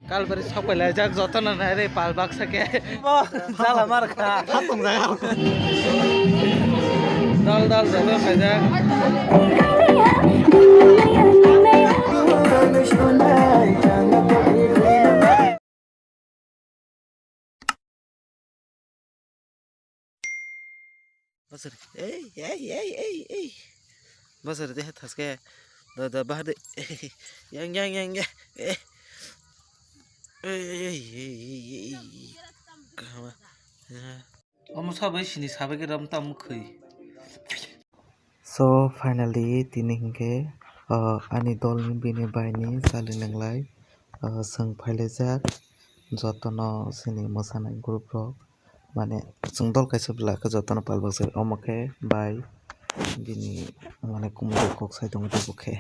কালবারে সকলে যাক যতন না রে পাল বাক্সাকে জালা মার খা হাতম যায় দল দল যাবে খাজা বসর এই বসর দে থাসকে da bahade yang Om sabai sini sabai ke ram tam khui. So finally tini hingke ani dol ni bini bai ni sali nanglai seng phaile jak jotono sini mosanai group rok mane sung dol kaisa bla ka jotono palbak se omake bai bini mane kumudok kok sai dong to bukhe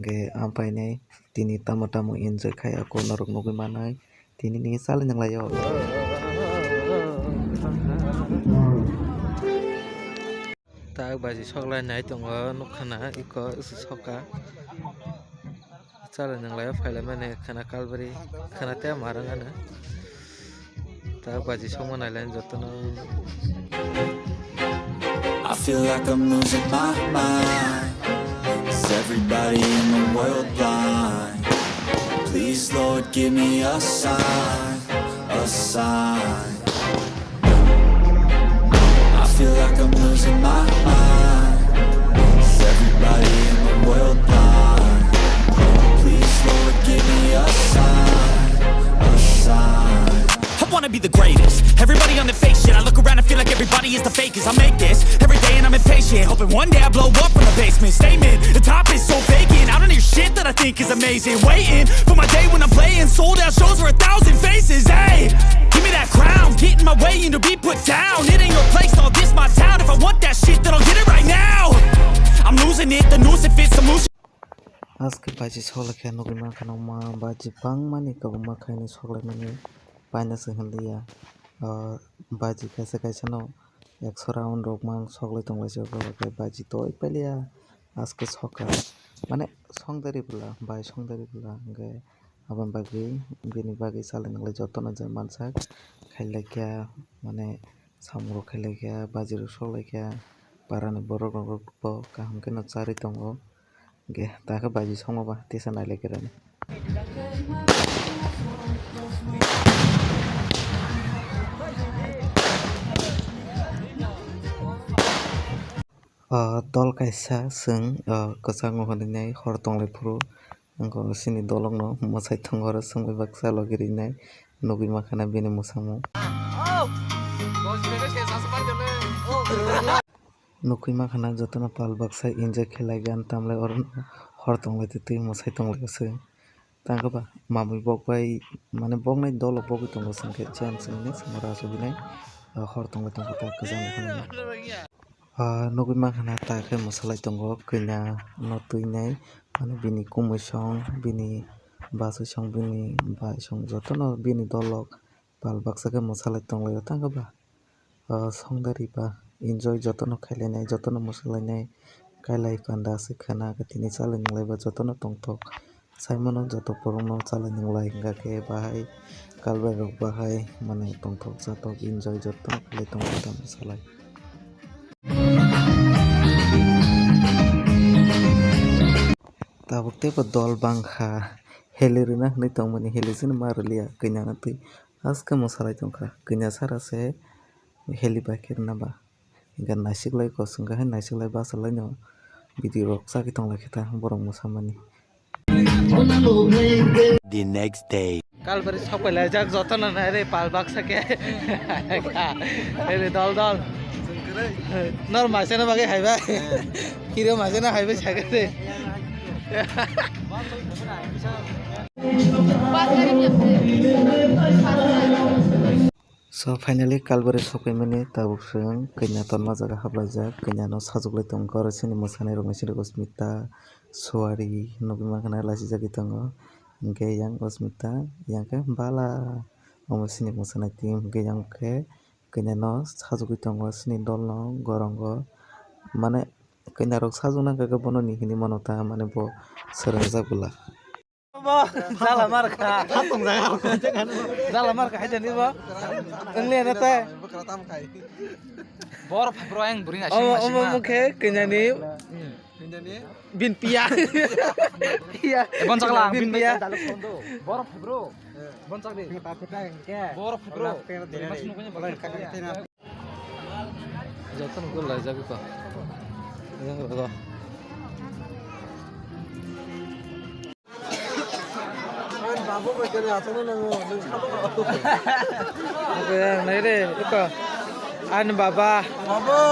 ge ampai nei tini tamo tamo enjoy khai ako norok nugui manai tini ni sali nanglai yo tak baji soklai nai tongo nukhana iko soka sali nanglai phaile mane khana kalbari khana te marang ana tak baji somanai lain jotono I feel like I'm losing my mind. Is everybody in the world blind? Please, Lord, give me a sign, a sign. I feel like I'm losing my mind. Is everybody in the world blind? Please, Lord, give me a sign, a sign. I wanna be the greatest. Everybody on the fake shit. I look around and feel like everybody is the fakest. I make this every day and I'm impatient, hoping one day I blow up from the basement. Statement, the top is so vacant. I don't hear shit that I think is amazing. Waiting for my day when I'm playing sold out shows for 1,000 faces. Hey, give me that crown, get in my way and to be put down. It ain't your place, all this my town. If I want that shit, then I'll get it right now. I'm losing it, the noose it fits, I'm losing. Aske baji soklai nugui kana ma baji bang mani kabuma khaini soklai mani paina se hindia baji kaisa no 100 round rok mang soklai tonglai se baji toy pelia aske soka mane songdari bula bai songdari bula ge aban bagi bini bagi sali nanglai jotono je mansak khailai kya mane samro khailai kya baji ro soklai kya parani borok rok bo kaham ke no chari tongo ge taka baji songma tesa nailai kerani dol kaisa seng kwchang horinai hor tonglai phuru angko sini dolong no mwsai tongo aro sengbai baksa logirinai nugui makhana bini mwsangmo nugui makhana jotono pal baksa enjoy khelai gan tamlai oro hor tonglai tui mwsai tonglai se tangkaba mamui bokbai mane boknai dolo bogui tongo sengke jam sengni samara subinai hor tonglai tongo ta kwjang horinai nugui makhana ta khe mwsalai tongo kanya no tuinai mane bini kumui song bini basui song bini bai song jotono bini dolok pal baksa ke mwsalai tonglai tangkaba songdari ba enjoy jotono khailainai jotono mwsalainai kailai kanda se khana tini salai nanglai ba jotono tongtok saimono joto porongno salai nanglai hingga ke bahai kalbai rok bahai mane tongtok jatok enjoy jotono khailai tongo ta mwsalai tabuk tebo dol bangkha helirina hwnui tongmani helisini marulia kanya na tui aske mwsalai tongkha kanya sara se heli bakirna ba hingga naisiklai kosingka hai naisiklai basalai no video rok chaki tonglai khetha borok mwsamani The next day. kalbari sokolai jak jotono na re pal baksake ere dol dol nor masena bage haiba kiro masena haiba sagare So finally kalbari sokaimani tabuk seng kanya tonma jaga hablajak kanya no sajuklai tongo aro sini mosanai rok sini Osmita Suwari nugui makhana lasijagui tongo hingke yang Osmita yang ke bala omo sini mosanai team hingke yang ke kanya no sajugui tongo sini dol no gorongo mane kanya rok sajokna gaga bono ni hini mano ta mane bo srangjak bula bo jala marka hatong jangan jala marka hai jani bo engle na te bor febro ang buring asing masing mukhe kenyani bin pia iya boncak lang bin pia bor febro boncak di bor febro mas mukanya boleh jatuh gue lah jago kok yang kok babu berkali atau nang oke nai re itu an baba babu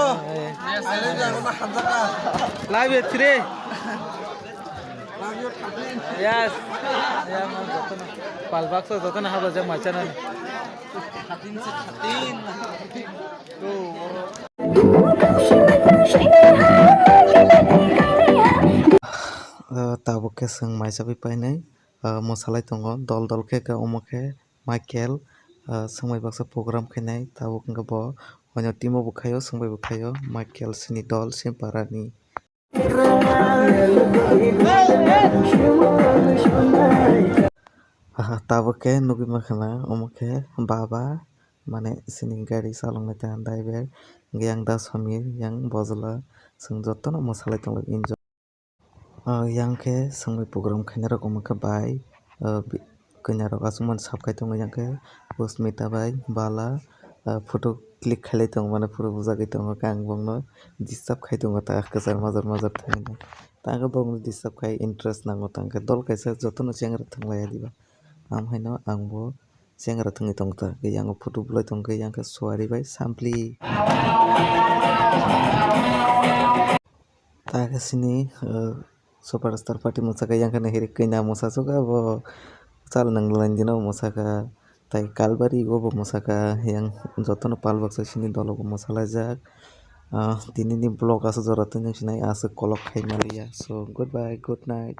ada yang mana hamzaka live three yes ya man jatuh palbak so jatuh nah baca macanan khatin se khatin tabo ke seng mai sabi pai nai mosalai tongo dol dol ke ka omoke Michael sengmai baksa program khenai tabo kengka bo onyo timo bukhayo sengbai bukhayo Michael sini dol simparani tabo ke nugi makhana omoke baba mane sini gari salongnai ta driver yang da samir yang bozla seng jotono mosalai tongo enjoy yang ke sengbai program khainarok omoke bai konyarok asungman sabkai tongo yang ke Usmita bai bala photo click khalai tongo mane puro bujagai tongo kang bongno disturb khai tongo ta kasar mazar mazar thangina tanga bongno disturb khai interest nango tangke dol kaisa jotono chengra thanglaya diba am haino angbo chengra thangi tongta yang photo bulai tongke yang ke swari bai sampli taga sini superstar party musaka yang kana hiri kaina musasoga bo chal nanglan dino musaka tai kalbari go bo musaka yang jotono palbaksa sini dologo musalajak dinini blog aso jorate nang sinai aso kolok khai malia so goodbye good night